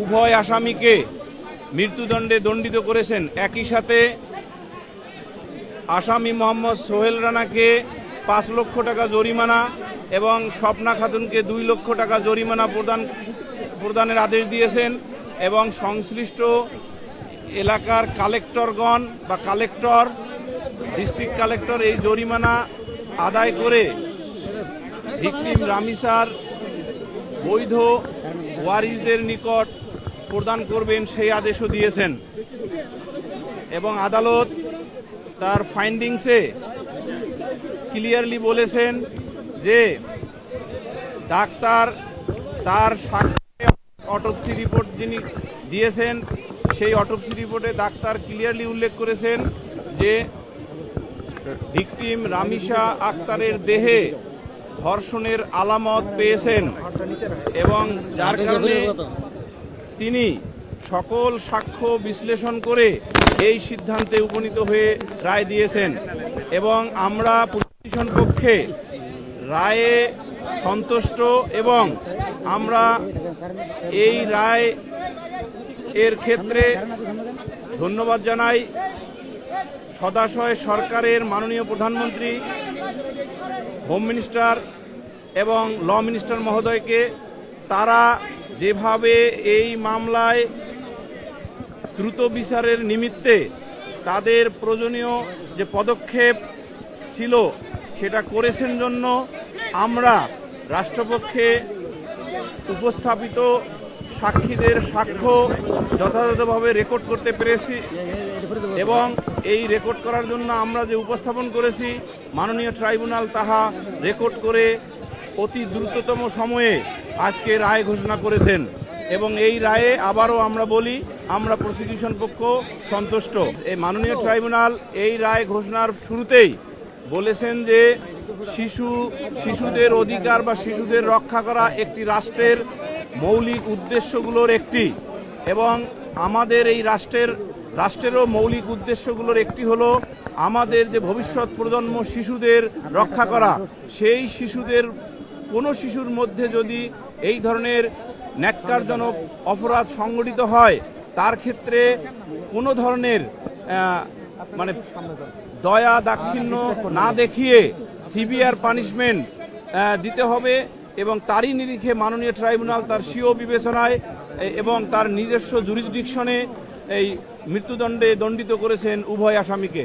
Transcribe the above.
উভয় আসামিকে মৃত্যুদণ্ডে দণ্ডিত করেছেন। একই সাথে আসামি মোহাম্মদ সোহেল রানাকে 5 লক্ষ টাকা জরিমানা এবং স্বপ্না খাতুনকে 2 লক্ষ টাকা জরিমানা প্রদানের আদেশ দিয়েছেন এবং সংশ্লিষ্ট এলাকার কালেক্টরগণ বা কালেক্টর, ডিস্ট্রিক্ট কালেক্টর এই জরিমানা আদায় করে ভিকটিম রামিসার বৈধ ওয়ারিসদের নিকট প্রদান করবেন সেই আদেশও দিয়েছেন। এবং আদালত তার ফাইন্ডিংসে ক্লিয়ারলি বলেছেন যে ডাক্তার তার সাক্ষ্যে অটোপসি রিপোর্ট যিনি দিয়েছেন সেই অটোপসি রিপোর্টে ডাক্তার ক্লিয়ারলি উল্লেখ করেছেন যে ভিকটিম রামিসা আক্তারের দেহে ধর্ষণের আলামত পেয়েছেন এবং যার কারণে তিনি সকল সাক্ষ্য বিশ্লেষণ করে এই সিদ্ধান্তে উপনীত হয়ে রায় দিয়েছেন। এবং আমরা প্রশাসন পক্ষে রায়ে সন্তুষ্ট এবং আমরা এই রায় এর ক্ষেত্রে ধন্যবাদ জানাই সদাশয় সরকারের মাননীয় প্রধানমন্ত্রী, হোম মিনিস্টার এবং ল মিনিস্টার মহোদয়কে। তারা যেভাবে এই মামলায় দ্রুত বিচারের নিমিত্তে তাদের প্রয়োজনীয় যে পদক্ষেপ ছিল সেটা করেছেন জন্য আমরা রাষ্ট্রপক্ষে উপস্থাপিত সাক্ষীদের সাক্ষ্য যথাযথভাবে রেকর্ড করতে পেরেছি এবং এই রেকর্ড করার জন্য আমরা যে উপস্থাপন করেছি মাননীয় ট্রাইব্যুনাল তাহা রেকর্ড করে অতি দ্রুততম সময়ে আজকে রায় ঘোষণা করেছেন। এবং এই রায়ে আবারও আমরা বলি আমরা প্রসিকিউশন পক্ষ সন্তুষ্ট। এই মাননীয় ট্রাইব্যুনাল এই রায় ঘোষণার শুরুতেই বলেছেন যে শিশুদের অধিকার বা শিশুদের রক্ষা করা একটি রাষ্ট্রের মৌলিক উদ্দেশ্যগুলোর একটি, এবং আমাদের এই রাষ্ট্রেরও মৌলিক উদ্দেশ্যগুলোর একটি হলো আমাদের যে ভবিষ্যৎ প্রজন্ম শিশুদের রক্ষা করা। সেই শিশুদের কোনো শিশুর মধ্যে যদি এই ধরনের ন্যাক্কারজনক অপরাধ সংঘটিত হয় তার ক্ষেত্রে কোনো ধরনের মানে দয়া দাক্ষিণ্য না দেখিয়ে সিভিয়ার পানিশমেন্ট দিতে হবে। এবং তারই নিরিখে মাননীয় ট্রাইব্যুনাল তার স্বীয় বিবেচনায় এবং তার নিজস্ব জুরিসডিকশনে এই মৃত্যুদণ্ডে দণ্ডিত করেছেন উভয় আসামিকে।